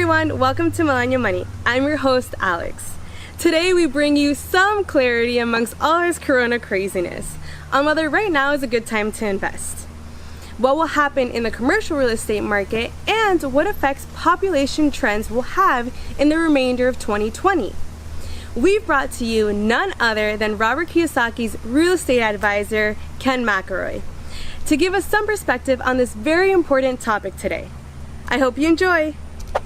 everyone, welcome to Millennial Money. I'm your host, Alex. Today we bring you some clarity amongst all this corona craziness on whether right now is a good time to invest, what will happen in the commercial real estate market, and what effects population trends will have in the remainder of 2020. We've brought to you none other than Robert Kiyosaki's real estate advisor, Ken McElroy, to give us some perspective on this very important topic today. I hope you enjoy.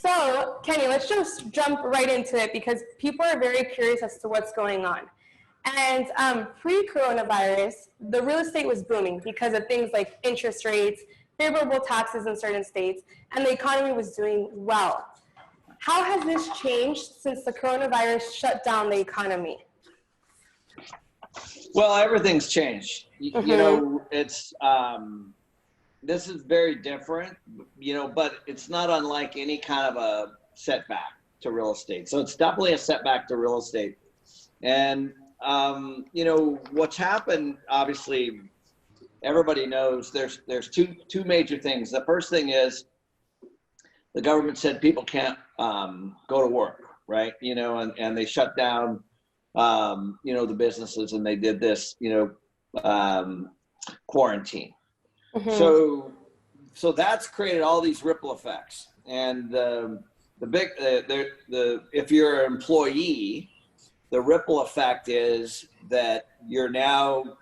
So, Kenny, let's just jump right into it because people are very curious as to what's going on. And pre-coronavirus, the real estate was booming because of things like interest rates, favorable taxes in certain states, and the economy was doing well. How has this changed since the coronavirus shut down the economy? Well, everything's changed. You know, it's this is very different, but it's not unlike any kind of a setback to real estate. So it's definitely a setback to real estate. And, what's happened, obviously, everybody knows there's two major things. The first thing is the government said people can't go to work, right? And they shut down, the businesses, and they did this, quarantine. So that's created all these ripple effects, and if you're an employee, the ripple effect is that you're now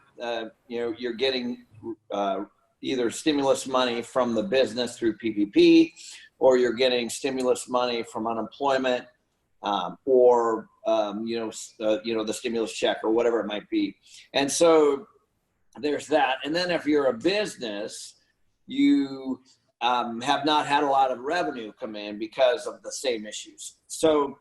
you're getting either stimulus money from the business through PPP, or you're getting stimulus money from unemployment, or the stimulus check or whatever it might be, and so there's that. And then if you're a business, you have not had a lot of revenue come in because of the same issues. So,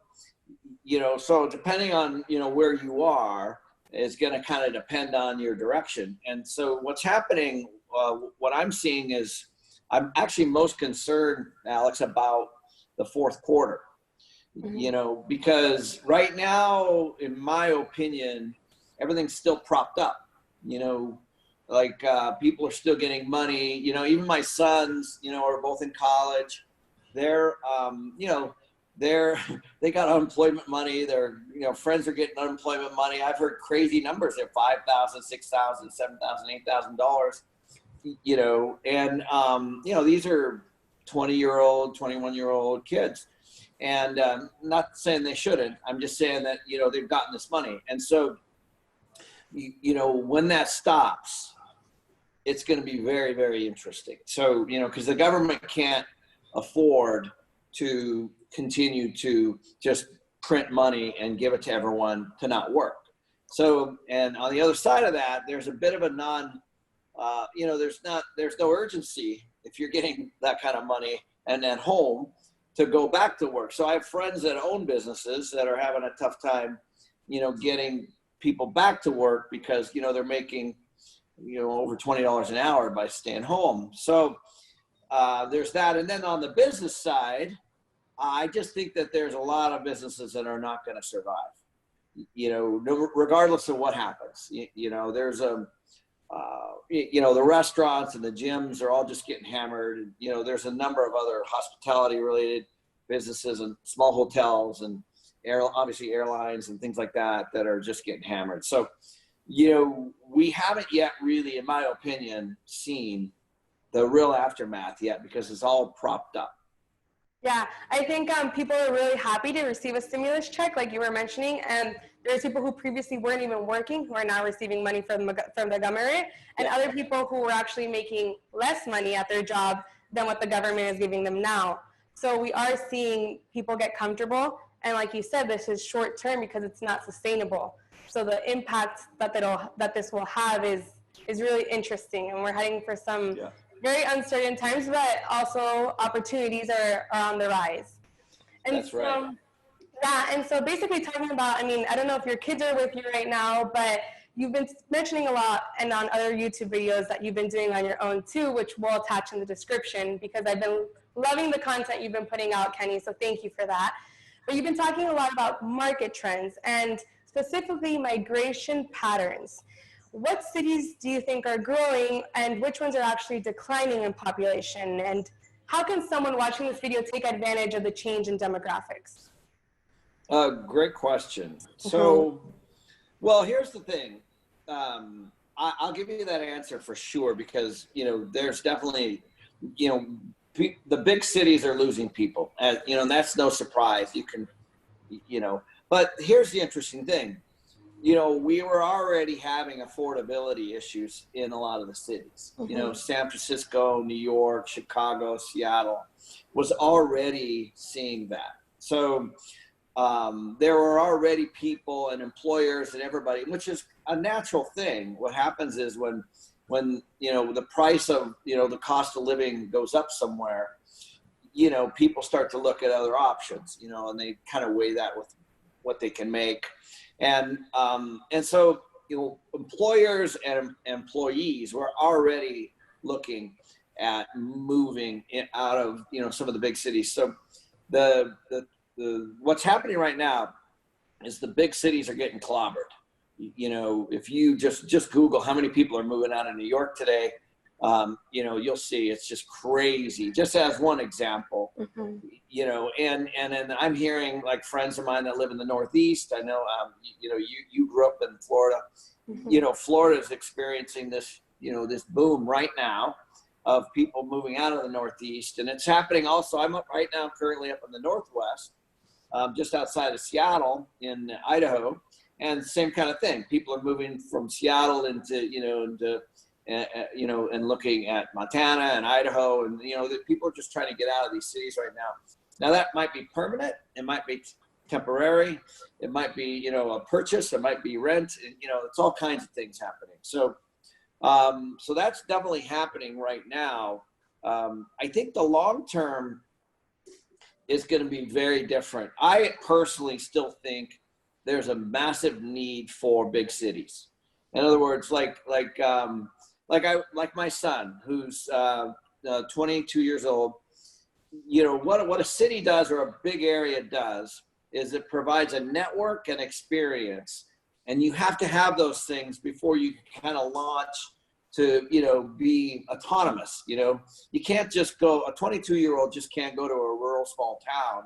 so depending on, where you are is going to kind of depend on your direction. And so what's happening, what I'm seeing is I'm actually most concerned, Alex, about the fourth quarter, because right now, in my opinion, everything's still propped up. People are still getting money, even my sons, are both in college. They're, they got unemployment money. Their, friends are getting unemployment money. I've heard crazy numbers. They're $5,000, $6,000, $7,000, $8,000, and, these are 20-year-old, 21-year-old kids. And not saying they shouldn't. I'm just saying that, they've gotten this money. And so, when that stops, it's going to be very, very interesting. So, because the government can't afford to continue to just print money and give it to everyone to not work. So, and on the other side of that, there's a bit of a there's no urgency if you're getting that kind of money and at home to go back to work. So I have friends that own businesses that are having a tough time, getting people back to work because, they're making, over $20 an hour by staying home. So there's that. And then on the business side, I just think that there's a lot of businesses that are not going to survive, regardless of what happens. There's the restaurants and the gyms are all just getting hammered. There's a number of other hospitality related businesses and small hotels and obviously airlines and things like that are just getting hammered. So, we haven't yet really, in my opinion, seen the real aftermath yet because it's all propped up. Yeah, I think people are really happy to receive a stimulus check, like you were mentioning, and there's people who previously weren't even working who are now receiving money from the government, and other people who were actually making less money at their job than what the government is giving them now. So we are seeing people get comfortable, and like you said, this is short term because it's not sustainable. So the impact that this will have is really interesting, and we're heading for some very uncertain times, but also opportunities are on the rise. And that's right. Yeah, and so basically talking about, I don't know if your kids are with you right now, but you've been mentioning a lot and on other YouTube videos that you've been doing on your own too, which we'll attach in the description because I've been loving the content you've been putting out, Kenny, so thank you for that. But you've been talking a lot about market trends and specifically migration patterns. What cities do you think are growing and which ones are actually declining in population? And how can someone watching this video take advantage of the change in demographics? Great question. So, well, here's the thing. I'll give you that answer for sure, because, there's definitely, the big cities are losing people, and, and that's no surprise. But here's the interesting thing. We were already having affordability issues in a lot of the cities. San Francisco, New York, Chicago, Seattle was already seeing that. So there were already people and employers and everybody, which is a natural thing. What happens is when the price of, the cost of living goes up somewhere, people start to look at other options, and they kind of weigh that with what they can make. And so, employers and employees were already looking at moving out of, some of the big cities. So what's happening right now is the big cities are getting clobbered. If you just Google how many people are moving out of New York today, you'll see it's just crazy. Just as one example, and I'm hearing, like, friends of mine that live in the Northeast. I know, you grew up in Florida. Florida is experiencing this, this boom right now of people moving out of the Northeast, and it's happening also. I'm currently up in the Northwest, just outside of Seattle in Idaho, and same kind of thing. People are moving from Seattle into and looking at Montana and Idaho, and people are just trying to get out of these cities right now. Now that might be permanent, it might be temporary, it might be a purchase, it might be rent, and it's all kinds of things happening. So so that's definitely happening right now. I think the long term is going to be very different. I personally still think there's a massive need for big cities. In other words, like my son, who's 22 years old. What a city does, or a big area does, is it provides a network and experience, and you have to have those things before you kind of launch to be autonomous. You can't just go, a 22-year-old just can't go to a rural small town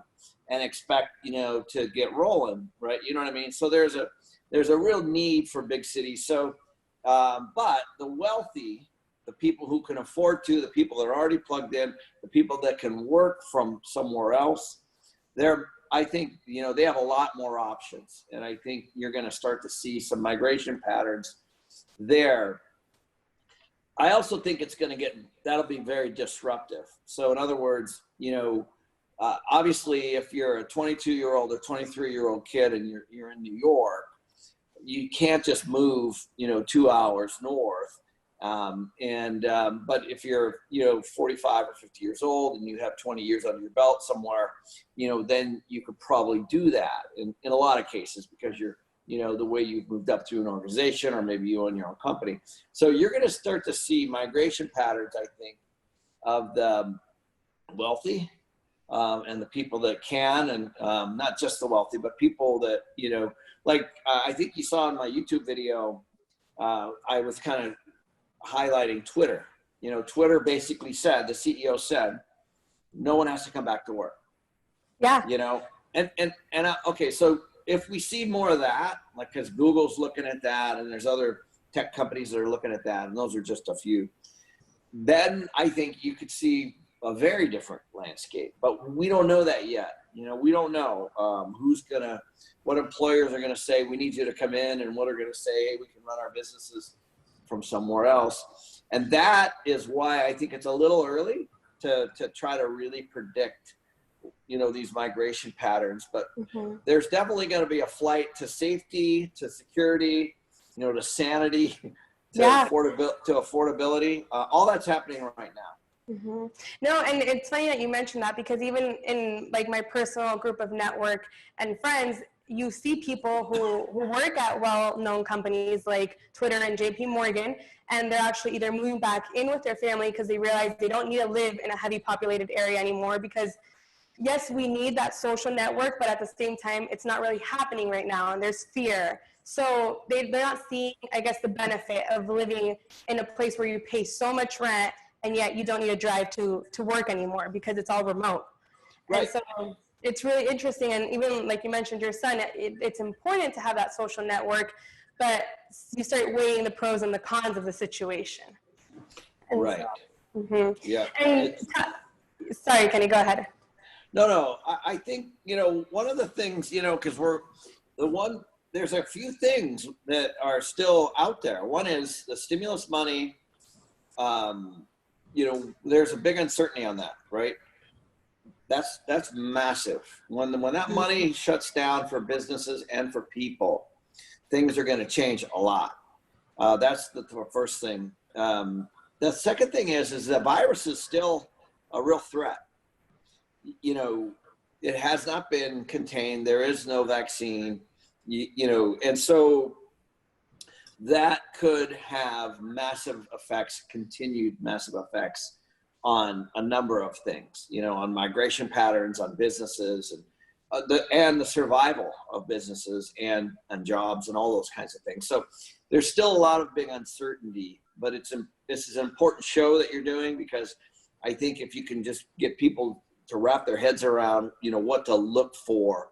and expect to get rolling, right? You know what I mean? So there's a real need for big cities. So but the wealthy, the people who can afford to, the people that are already plugged in, the people that can work from somewhere else, I think they have a lot more options, and I think you're going to start to see some migration patterns there. I also think that'll be very disruptive. So in other words, obviously, if you're a 22-year-old or 23-year-old kid and you're in New York, you can't just move 2 hours north. But if you're 45 or 50 years old and you have 20 years under your belt somewhere, then you could probably do that in a lot of cases, because you're the way you've moved up through an organization, or maybe you own your own company. So you're going to start to see migration patterns, I think, of the wealthy and the people that can, and not just the wealthy, but people that I think you saw in my YouTube video, I was kind of highlighting Twitter. Twitter basically said, the CEO said, no one has to come back to work. Yeah. Okay, so if we see more of that, like, because Google's looking at that, and there's other tech companies that are looking at that, and those are just a few, then I think you could see a very different landscape. But we don't know that yet. We don't know what employers are gonna say, we need you to come in, and what are gonna say, hey, we can run our businesses from somewhere else. And that is why I think it's a little early to try to really predict these migration patterns. But there's definitely going to be a flight to safety, to security, to sanity, to affordability. All that's happening right now. No, and it's funny that you mentioned that, because even in my personal group of network and friends, you see people who work at well-known companies like Twitter and JP Morgan, and they're actually either moving back in with their family because they realize they don't need to live in a heavy populated area anymore, because yes, we need that social network, but at the same time, it's not really happening right now, and there's fear. So they're not seeing, I guess, the benefit of living in a place where you pay so much rent and yet you don't need to drive to work anymore because it's all remote. Right. And so it's really interesting. And even like you mentioned, your son, it's important to have that social network, but you start weighing the pros and the cons of the situation. And right. So, Yeah. And sorry, Kenny, go ahead. No. I think, one of the things, because there's a few things that are still out there. One is the stimulus money. There's a big uncertainty on that, right? That's massive. When that money shuts down for businesses and for people, things are going to change a lot. That's the first thing. The second thing is the virus is still a real threat. It has not been contained. There is no vaccine, and so that could have continued massive effects on a number of things, on migration patterns, on businesses, and the survival of businesses and jobs and all those kinds of things. So there's still a lot of big uncertainty, but this is an important show that you're doing, because I think if you can just get people to wrap their heads around, what to look for,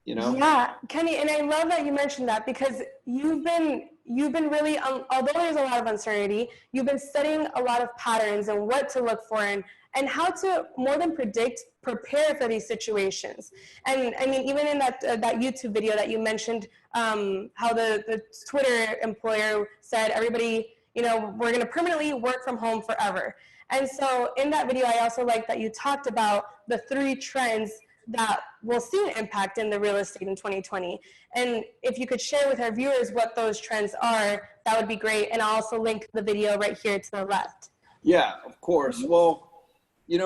Yeah, Kenny, and I love that you mentioned that, because you've been really, although there's a lot of uncertainty, you've been studying a lot of patterns and what to look for and how to, more than predict, prepare for these situations. And I mean, even in that YouTube video that you mentioned, how the Twitter employer said, everybody, we're going to permanently work from home forever. And so in that video, I also like that you talked about the 3 trends that we'll see an impact in the real estate in 2020. And if you could share with our viewers what those trends are, that would be great. And I'll also link the video right here to the left. Yeah, of course. Well, we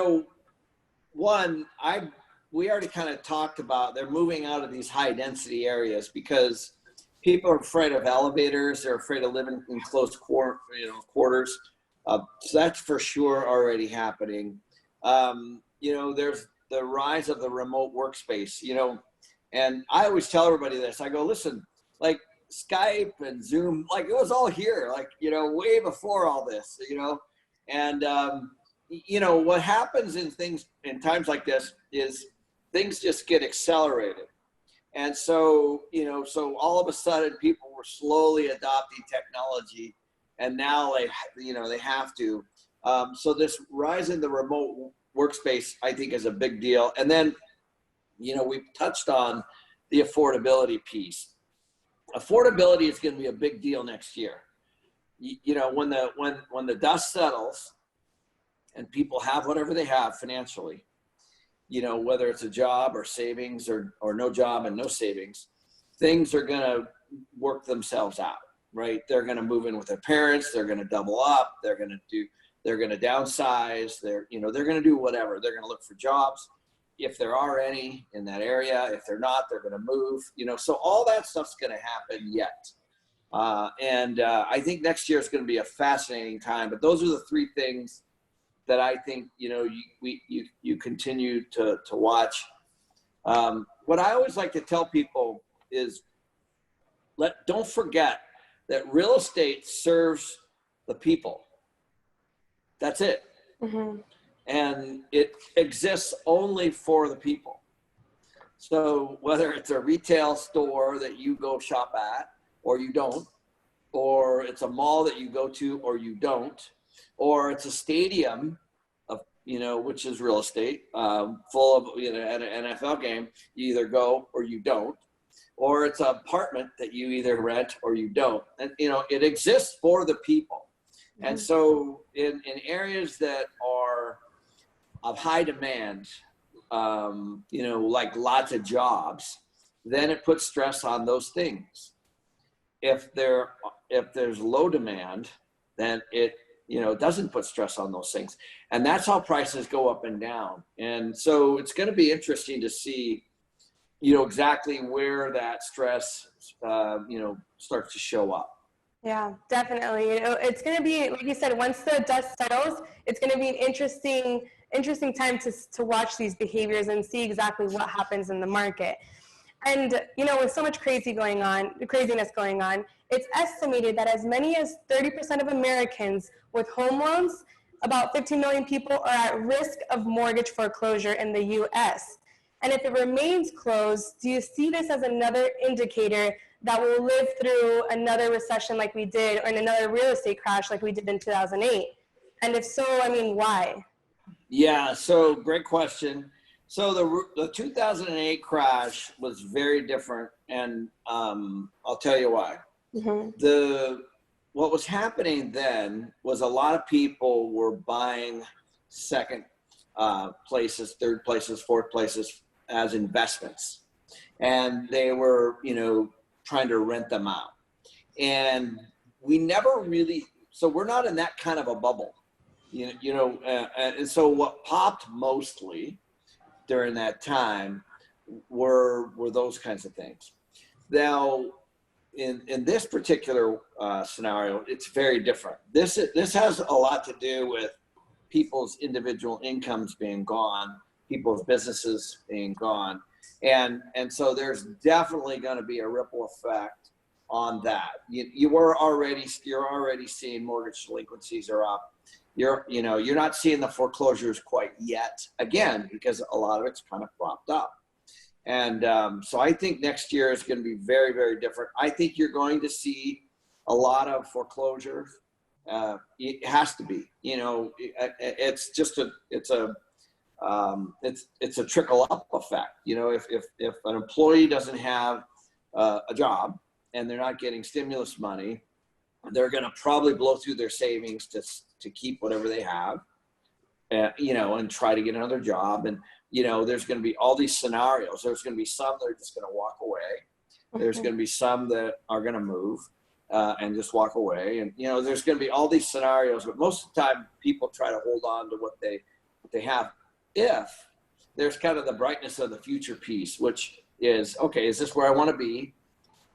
already kind of talked about, they're moving out of these high density areas because people are afraid of elevators. They're afraid of living in close quarters. So that's for sure already happening. There's the rise of the remote workspace, and I always tell everybody this. I go, listen, like Skype and Zoom, like it was all here, like, way before all this, and, what happens in times like this is things just get accelerated. And so, so all of a sudden people were slowly adopting technology, and now they have to. So this rise in the remote workspace, I think, is a big deal. And then, we've touched on the affordability piece. Affordability is going to be a big deal next year. When the dust settles and people have whatever they have financially, whether it's a job or savings or no job and no savings, things are going to work themselves out, right? They're going to move in with their parents. They're going to double up. They're going to downsize. They're going to do whatever. They're going to look for jobs if there are any in that area. If they're not, they're going to move, so all that stuff's going to happen yet. And I think next year is going to be a fascinating time, but those are the 3 things that I think, you continue to watch. What I always like to tell people is don't forget that real estate serves the people. That's it. Mm-hmm. And it exists only for the people. So whether it's a retail store that you go shop at or you don't, or it's a mall that you go to or you don't, or it's a stadium of, which is real estate, full of, at an NFL game, you either go or you don't, or it's an apartment that you either rent or you don't. And, it exists for the people. And so in areas that are of high demand, like lots of jobs, then it puts stress on those things. If there's low demand, then it doesn't put stress on those things. And that's how prices go up and down. And so it's going to be interesting to see, exactly where that stress, starts to show up. Yeah, definitely. It's going to be, like you said, once the dust settles, it's going to be an interesting time to watch these behaviors and see exactly what happens in the market. And, with so much craziness going on, it's estimated that as many as 30% of Americans with home loans, about 15 million people, are at risk of mortgage foreclosure in the US. And if it remains closed, do you see this as another indicator that we'll live through another recession like we did, or another real estate crash like we did in 2008? And if so, I mean, why? Yeah, so great question. So the 2008 crash was very different, and I'll tell you why. What was happening then was a lot of people were buying second places, third places, fourth places as investments, and they were, trying to rent them out. And we never really, so we're not in that kind of a bubble, and so what popped mostly during that time were those kinds of things. Now, in this particular scenario, it's very different. This has a lot to do with people's individual incomes being gone, people's businesses being gone, and so there's definitely going to be a ripple effect on that. You're already seeing mortgage delinquencies are up. You're not seeing the foreclosures quite yet, again, because a lot of it's kind of propped up. And so I think next year is going to be very, very different. I think you're going to see a lot of foreclosures. It has to be, it's just it's a trickle up effect. If an employee doesn't have a job and they're not getting stimulus money, they're going to probably blow through their savings to keep whatever they have, and try to get another job. And, there's going to be all these scenarios. There's going to be some that are just going to walk away. There's going to be some that are going to move and just walk away. And, there's going to be all these scenarios, but most of the time people try to hold on to what they have. If there's kind of the brightness of the future piece, which is, okay, is this where I want to be?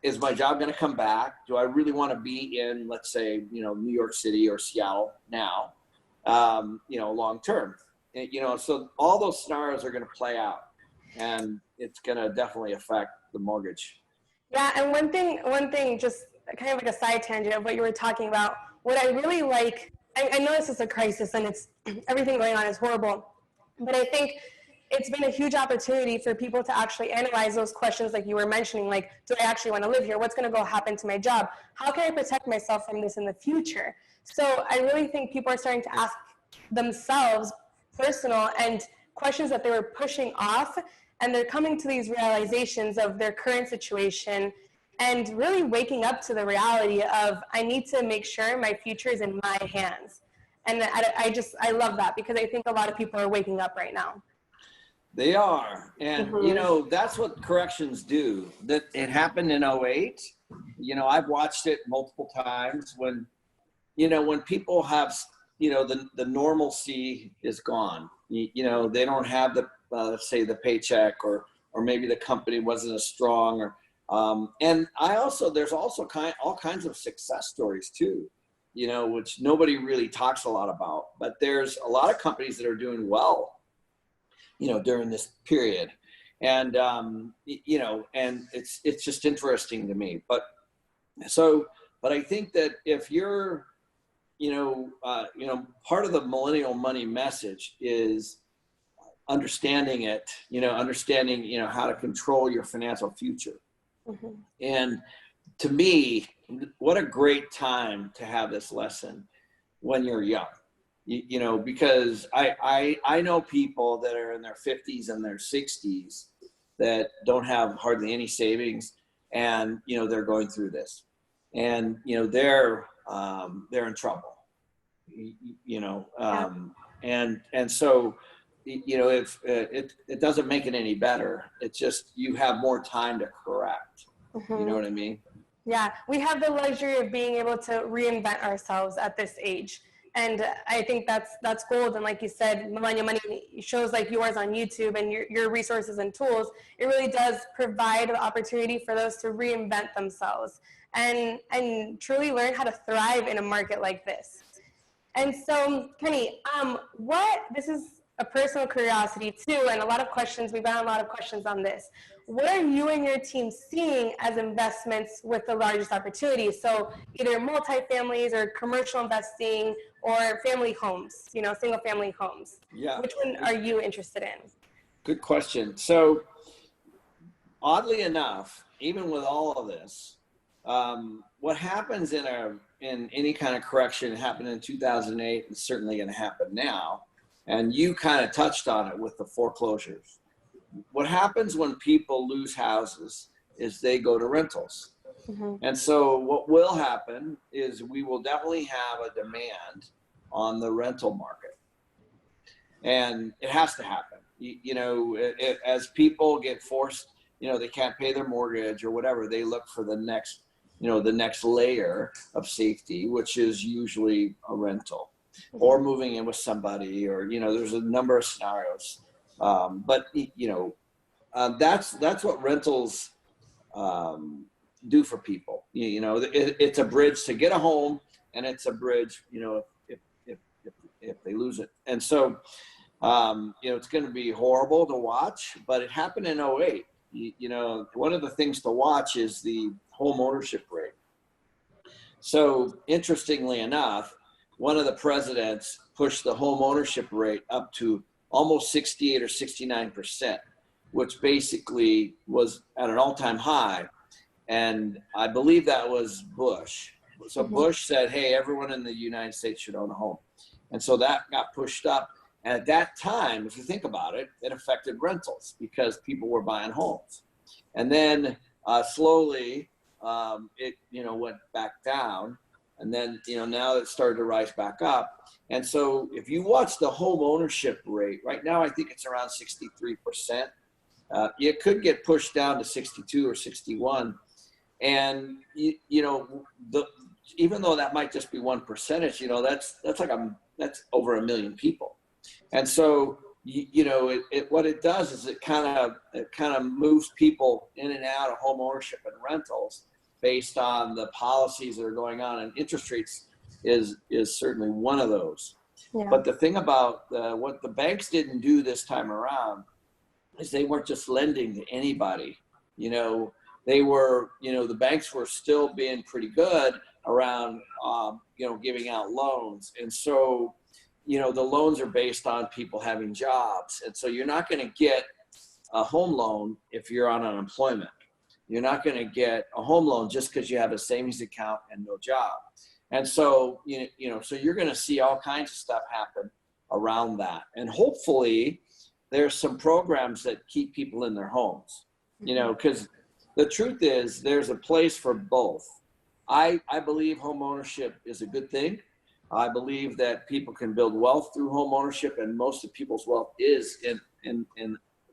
Is my job going to come back? Do I really want to be in, let's say, New York City or Seattle now, long term? So all those scenarios are going to play out, and it's going to definitely affect the mortgage. Yeah, and one thing, just kind of like a side tangent of what you were talking about, what I really like, I know this is a crisis and it's everything going on is horrible, but I think it's been a huge opportunity for people to actually analyze those questions like you were mentioning, like, do I actually want to live here? What's going to go happen to my job? How can I protect myself from this in the future? So I really think people are starting to ask themselves personal and questions that they were pushing off, and they're coming to these realizations of their current situation and really waking up to the reality of, I need to make sure my future is in my hands. And I love that, because I think a lot of people are waking up right now. They are. And, that's what corrections do. That it happened in 2008. I've watched it multiple times when people have, the normalcy is gone. They don't have the, say, the paycheck, or maybe the company wasn't as strong, and there's also all kinds of success stories too, which nobody really talks a lot about, but there's a lot of companies that are doing well, during this period. And, and it's just interesting to me. But I think that if you're, part of the millennial money message is understanding it, understanding, how to control your financial future. And to me, what a great time to have this lesson when you're young. Because I know people that are in their 50s and their 60s that don't have hardly any savings, and they're going through this, and they're in trouble. And so if it doesn't make it any better, it's just you have more time to correct. You know what I mean? Yeah, we have the luxury of being able to reinvent ourselves at this age. And I think that's gold. And like you said, Millennial Money, shows like yours on YouTube and your resources and tools, it really does provide the opportunity for those to reinvent themselves and truly learn how to thrive in a market like this. And so, Kenny, this is a personal curiosity too, and a lot of questions, we've gotten a lot of questions on this. what are you and your team seeing as investments with the largest opportunities? So either multifamilies or commercial investing or family homes, single family homes. Yeah. Which one are you interested in? Good question. So oddly enough, even with all of this, what happens in any kind of correction, it happened in 2008 and certainly going to happen now. And you kind of touched on it with the foreclosures. What happens when people lose houses is they go to rentals. Mm-hmm. And so what will happen is we will definitely have a demand on the rental market. And it has to happen. As people get forced, they can't pay their mortgage or whatever, they look for the next layer of safety, which is usually a rental or moving in with somebody, or, there's a number of scenarios. But that's what rentals do for people. It's a bridge to get a home, and it's a bridge, if they lose it. And so, it's going to be horrible to watch, but it happened in 08. One of the things to watch is the home ownership rate. So interestingly enough, one of the presidents pushed the home ownership rate up to almost 68 or 69%, which basically was at an all-time high. And I believe that was Bush. So Bush said, hey, everyone in the United States should own a home. And so that got pushed up. And at that time, if you think about it, it affected rentals because people were buying homes. And then slowly it, went back down. And then, now it started to rise back up. And so if you watch the home ownership rate, right now, I think it's around 63%. It could get pushed down to 62 or 61. And, even though that might just be 1%, that's over 1 million people. And so, what it does is it kind of moves people in and out of home ownership and rentals based on the policies that are going on, and interest rates is certainly one of those. Yeah. But the thing about what the banks didn't do this time around is they weren't just lending to anybody. They were, the banks were still being pretty good around, giving out loans. And so, the loans are based on people having jobs. And so you're not going to get a home loan if you're on unemployment. You're not going to get a home loan just because you have a savings account and no job. And so, so you're going to see all kinds of stuff happen around that. And hopefully there's some programs that keep people in their homes, because the truth is there's a place for both. I believe home ownership is a good thing. I believe that people can build wealth through home ownership, and most of people's wealth is in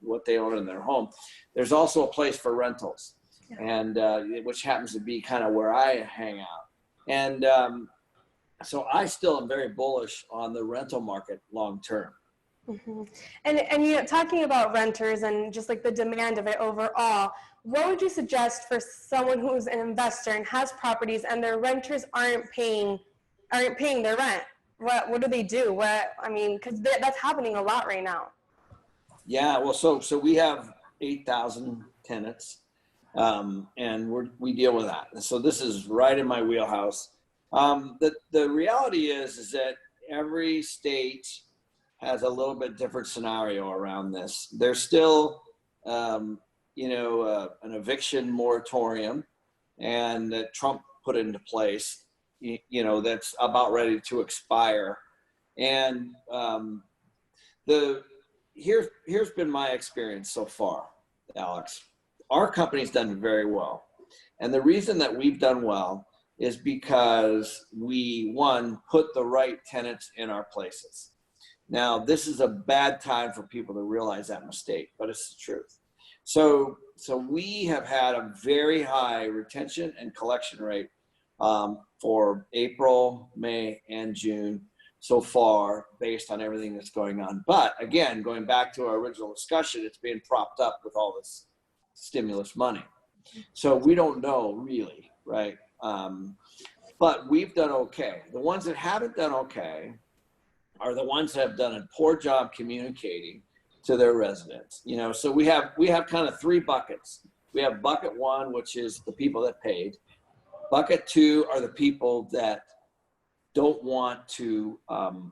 what they own in their home. There's also a place for rentals, and which happens to be kind of where I hang out. And so I still am very bullish on the rental market long term. Mm-hmm. And talking about renters and just like the demand of it overall, what would you suggest for someone who's an investor and has properties and their renters aren't paying their rent? What do they do? Because that's happening a lot right now. Yeah, well, so we have 8,000 tenants, and we deal with that. So this is right in my wheelhouse. The reality is that every state has a little bit different scenario around this. There's still, an eviction moratorium, and that Trump put into place, that's about ready to expire. And here's been my experience so far, Alex. Our company's done very well. And the reason that we've done well is because we, one, put the right tenants in our places. Now, this is a bad time for people to realize that mistake, but it's the truth. So we have had a very high retention and collection rate for April, May, and June so far, based on everything that's going on. But again, going back to our original discussion, it's being propped up with all this stimulus money. So we don't know really, right? But we've done okay. The ones that haven't done okay are the ones that have done a poor job communicating to their residents. You know, so we have kind of three buckets. We have bucket one, which is the people that paid. Bucket two are the people that don't want to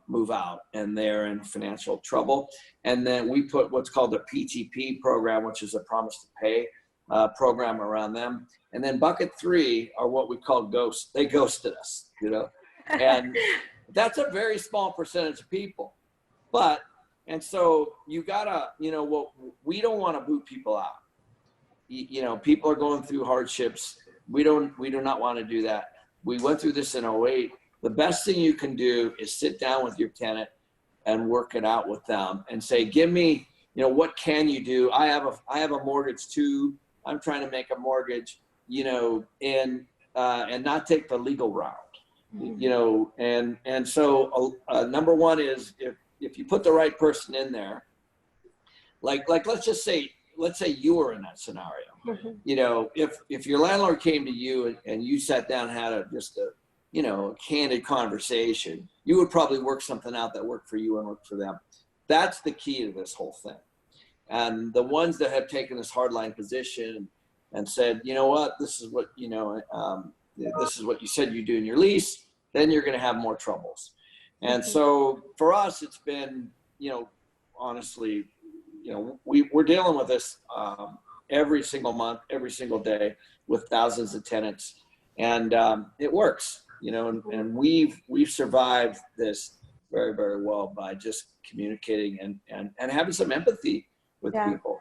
move out and they're in financial trouble. And then we put what's called a PTP program, which is a promise to pay program around them. And then bucket three are what we call ghosts. They ghosted us, you know, and that's a very small percentage of people. And so you gotta, you know, what we don't want to boot people out. You know, people are going through hardships. We do not want to do that. We went through this in 2008. The best thing you can do is sit down with your tenant and work it out with them and say, give me, you know, what can you do? I have a mortgage too. I'm trying to make a mortgage, you know, and not take the legal route, you know, and so number one is if you put the right person in there, like let's say you were in that scenario. You know, if your landlord came to you and you sat down and had just a you know, candid conversation, you would probably work something out that worked for you and worked for them. That's the key to this whole thing. And the ones that have taken this hardline position and said, you know what, this is what, you know, this is what you said you do in your lease, then you're going to have more troubles. And so for us, it's been, you know, honestly, you know, we're dealing with this every single month, every single day with thousands of tenants, and it works, you know, and we've survived this very, very well by just communicating and having some empathy with people.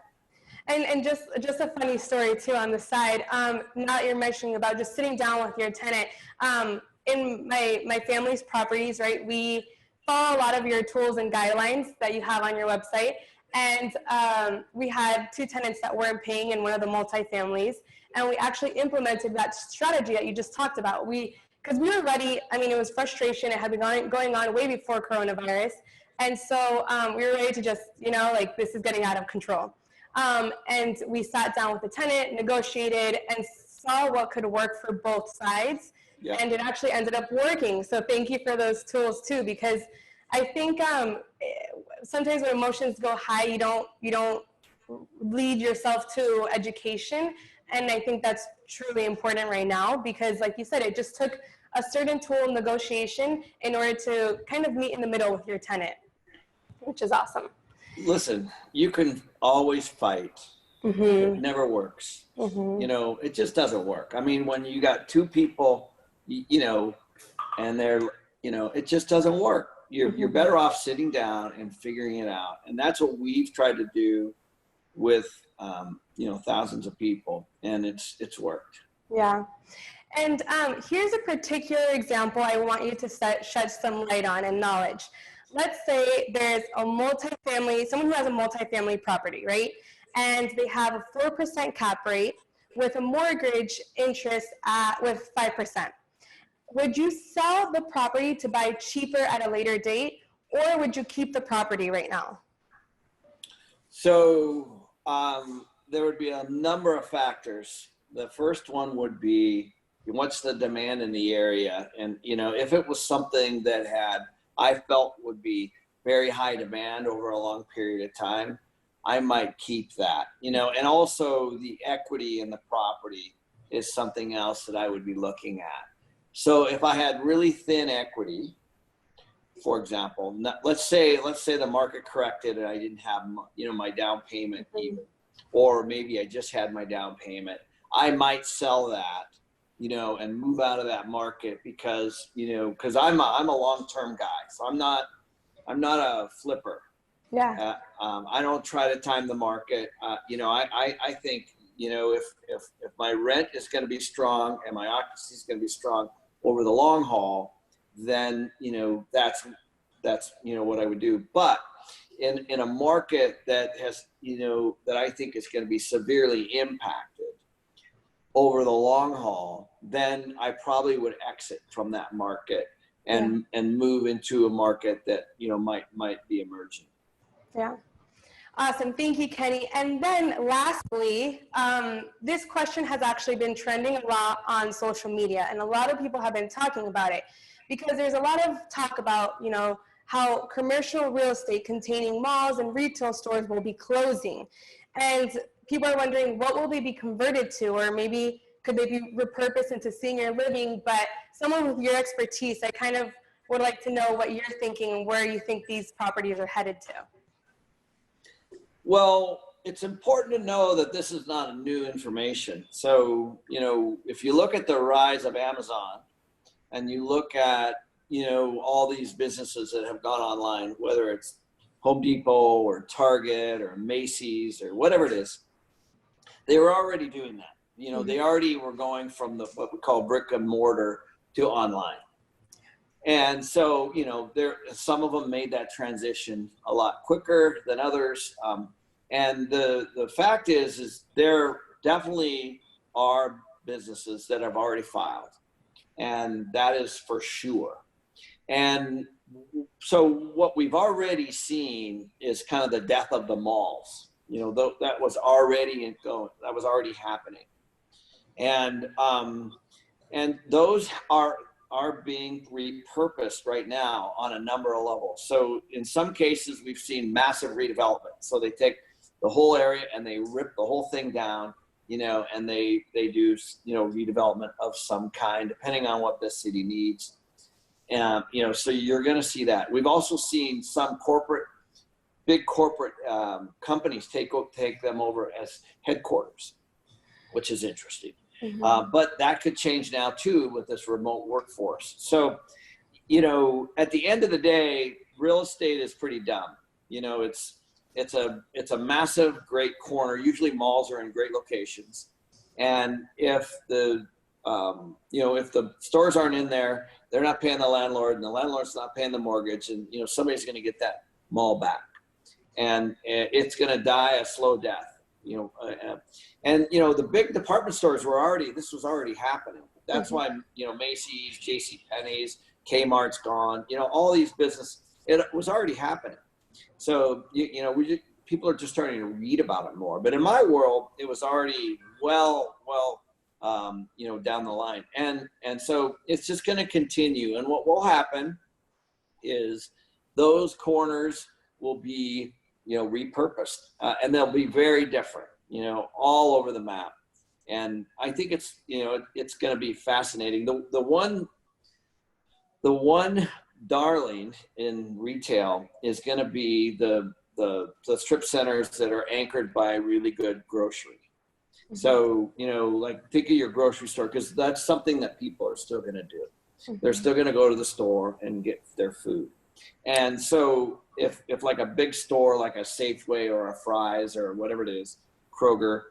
And just a funny story too on the side. Now you're mentioning about just sitting down with your tenant. In my family's properties, right, we follow a lot of your tools and guidelines that you have on your website. And we had two tenants that weren't paying in one of the multifamilies, and we actually implemented that strategy that you just talked about. Because we were ready. I mean, it was frustration. It had been going on way before coronavirus, and so we were ready to just, you know, like, this is getting out of control. And we sat down with the tenant, negotiated, and saw what could work for both sides. Yeah. And it actually ended up working. So thank you for those tools too, because I think sometimes when emotions go high, you don't lead yourself to education. And I think that's truly important right now, because like you said, it just took a certain tool, negotiation, in order to kind of meet in the middle with your tenant, which is awesome. Listen, you can always fight. It never works. You know, it just doesn't work. I mean, when you got two people, you know, and they're, you know, it just doesn't work. You're better off sitting down and figuring it out. And that's what we've tried to do with, you know, thousands of people, and it's worked. Yeah. And here's a particular example I want you to shed some light on and knowledge. Let's say there's a multifamily, someone who has a multifamily property, right? And they have a 4% cap rate with a mortgage interest with 5%. Would you sell the property to buy cheaper at a later date, or would you keep the property right now? So there would be a number of factors. The first one would be, what's the demand in the area? And, you know, if it was something that I felt would be very high demand over a long period of time, I might keep that, you know. And also the equity in the property is something else that I would be looking at. So if I had really thin equity, for example, let's say the market corrected and I didn't have, you know, my down payment even, or maybe I just had my down payment, I might sell that, you know, and move out of that market because, you know, because I'm a long-term guy, so I'm not a flipper. Yeah. I don't try to time the market. You know, I think, you know, if my rent is going to be strong and my occupancy is going to be strong over the long haul, then, you know, that's, you know, what I would do. But in a market that has, you know, that I think is going to be severely impacted over the long haul, then I probably would exit from that market and move into a market that, you know, might be emerging. Yeah. Awesome. Thank you, Kenny. And then lastly, this question has actually been trending a lot on social media, and a lot of people have been talking about it because there's a lot of talk about, you know, how commercial real estate containing malls and retail stores will be closing. And people are wondering, what will they be converted to? Or maybe could they be repurposed into senior living? But someone with your expertise, I kind of would like to know what you're thinking and where you think these properties are headed to. Well, it's important to know that this is not a new information. So, if you look at the rise of Amazon and you look at, all these businesses that have gone online, whether it's Home Depot or Target or Macy's or whatever it is, they were already doing that. They already were going from what we call brick and mortar to online. And so, some of them made that transition a lot quicker than others. And the fact is there definitely are businesses that have already filed, and that is for sure. And so what we've already seen is kind of the death of the malls. That was already that was already happening. And those are being repurposed right now on a number of levels. So in some cases, we've seen massive redevelopment. So they take the whole area and they rip the whole thing down, and they do, redevelopment of some kind, depending on what the city needs. And, so you're going to see that. We've also seen some big corporate companies take them over as headquarters, which is interesting. But that could change now too with this remote workforce. So, at the end of the day, real estate is pretty dumb. It's a massive, great corner. Usually malls are in great locations. And if the stores aren't in there, they're not paying the landlord, and the landlord's not paying the mortgage, and, somebody's going to get that mall back. And it's going to die a slow death. And the big department stores this was already happening. That's why, Macy's, JCPenney's, Kmart's gone, all these businesses, it was already happening. So, people are just starting to read about it more. But in my world, it was already well, down the line. And so it's just going to continue. And what will happen is those corners will be, repurposed, and they'll be very different, all over the map. And I think it's, it's going to be fascinating. The one darling in retail is going to be the strip centers that are anchored by really good grocery. So, think of your grocery store, because that's something that people are still going to do. They're still going to go to the store and get their food. And so if like a big store like a Safeway or a Fry's or whatever it is, Kroger,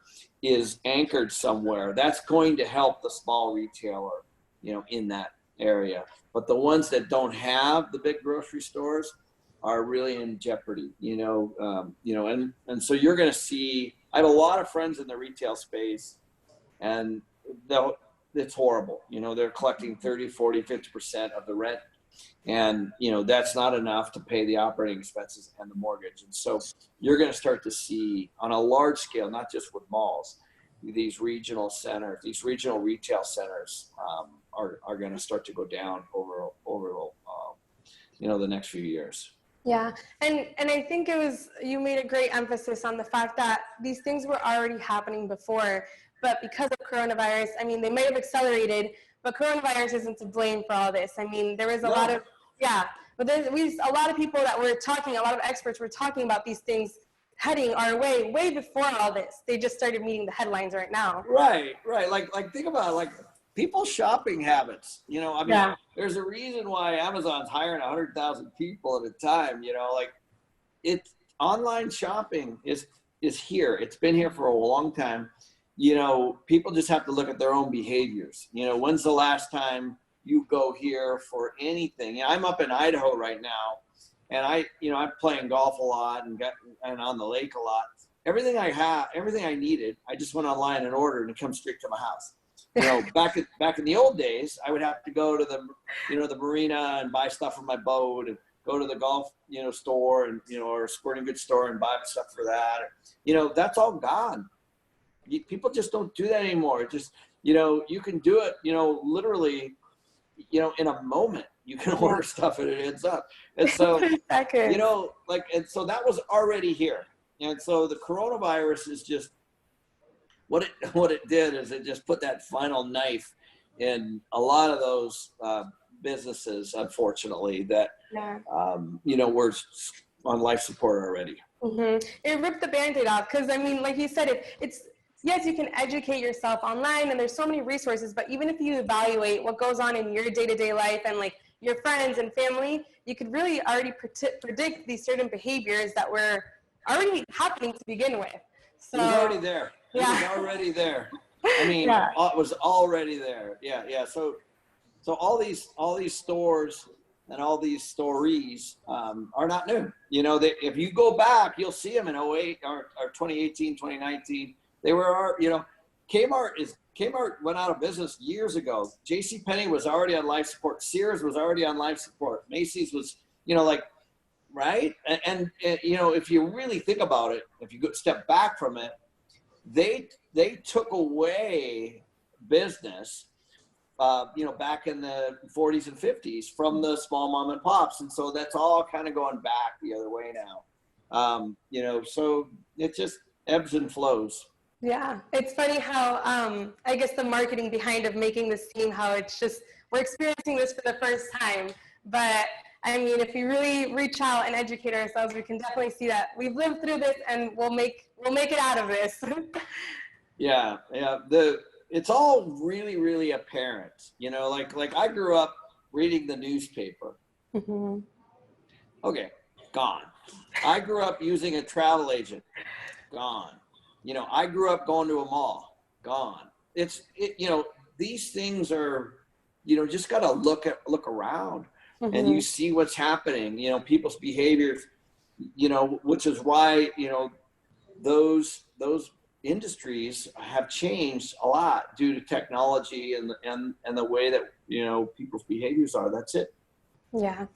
is anchored somewhere, that's going to help the small retailer, in that area. But the ones that don't have the big grocery stores are really in jeopardy, and so you're going to see, I have a lot of friends in the retail space, and it's horrible. They're collecting 30, 40, 50% of the rent. And, that's not enough to pay the operating expenses and the mortgage. And so you're going to start to see on a large scale, not just with malls, these regional centers, these regional retail centers are going to start to go down over the next few years. Yeah. And I think you made a great emphasis on the fact that these things were already happening before, but because of coronavirus, they may have accelerated, but coronavirus isn't to blame for all this. There was a lot of, but a lot of people that were talking, a lot of experts were talking about these things heading our way before all this. They just started meeting the headlines right now. Right. Like think about it, like people's shopping habits, there's a reason why Amazon's hiring 100,000 people at a time, it's online shopping is here. It's been here for a long time. People just have to look at their own behaviors. When's the last time you go here for anything? I'm up in Idaho right now, and I'm playing golf a lot and on the lake a lot. Everything I needed, I just went online and ordered, and it comes straight to my house. Back in the old days, I would have to go to the marina and buy stuff for my boat, and go to the golf, store and, or a sporting goods store and buy stuff for that. That's all gone. People just don't do that anymore. It just, you can do it, literally, in a moment, You can order stuff and it ends up. And so, you know, like, and so that was already here. And so the coronavirus is just, what it did is it just put that final knife in a lot of those businesses, unfortunately, that, you know, were on life support already. It ripped the Band-Aid off, because I mean, like you said, it's yes, you can educate yourself online and there's so many resources, but even if you evaluate what goes on in your day-to-day life and like your friends and family, you could really already predict these certain behaviors that were already happening to begin with. So, it was already there. It was already there. I mean, it was already there. Yeah. So all these stores and all these stories are not new. You know, if you go back, you'll see them in 08 or 2018, 2019. They were, you know, Kmart went out of business years ago. JCPenney was already on life support. Sears was already on life support. Macy's was, you know, like, right? And you know, if you really think about it, if you step back from it, they took away business, you know, back in the 40s and 50s from the small mom and pops. And so that's all kind of going back the other way now. You know, so it just ebbs and flows. Yeah, it's funny how I guess the marketing behind of making this seem how it's just, we're experiencing this for the first time. But I mean, if we really reach out and educate ourselves, we can definitely see that we've lived through this and we'll make it out of this. Yeah. It's all really, really apparent. You know, like I grew up reading the newspaper. Okay, gone. I grew up using a travel agent. Gone. You know, I grew up going to a mall. Gone. You know, these things are, you know, just got to look around and you see what's happening, you know, people's behaviors, you know, which is why, you know, those industries have changed a lot due to technology and the way that, you know, people's behaviors are. That's it. Yeah.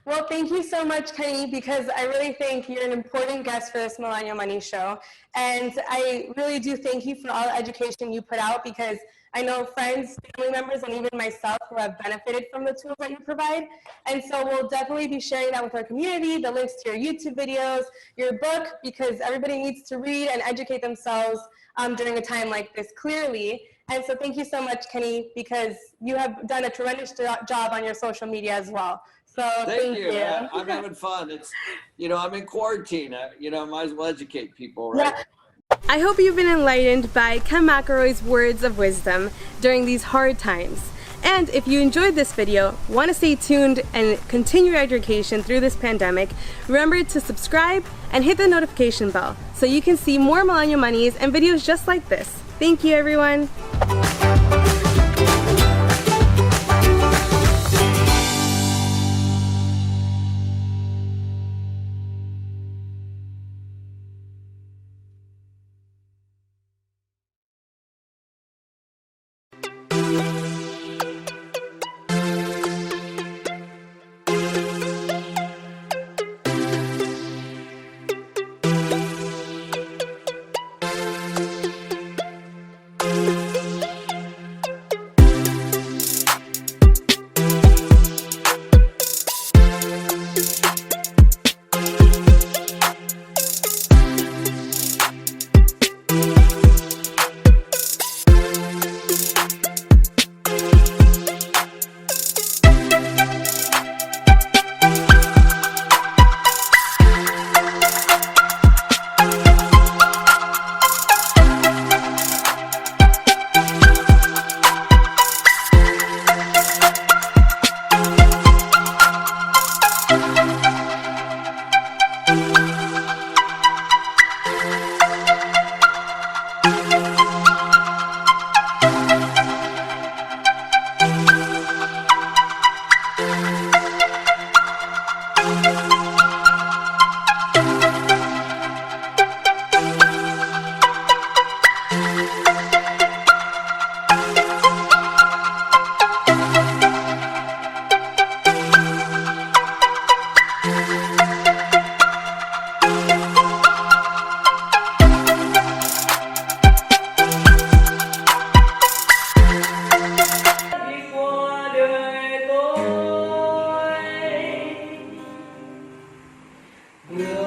Well, thank you so much, Kenny, because I really think you're an important guest for this Millennial Money Show. And I really do thank you for all the education you put out, because I know friends, family members, and even myself who have benefited from the tools that you provide. And so we'll definitely be sharing that with our community, the links to your YouTube videos, your book, because everybody needs to read and educate themselves during a time like this clearly. And so thank you so much, Kenny, because you have done a tremendous job on your social media as well. So thank you. I'm having fun. It's, you know, I'm in quarantine. You know, I might as well educate people, right? Yeah. I hope you've been enlightened by Ken McElroy's words of wisdom during these hard times. And if you enjoyed this video, want to stay tuned and continue your education through this pandemic, remember to subscribe and hit the notification bell so you can see more Millennial Monies and videos just like this. Thank you, everyone. Yeah.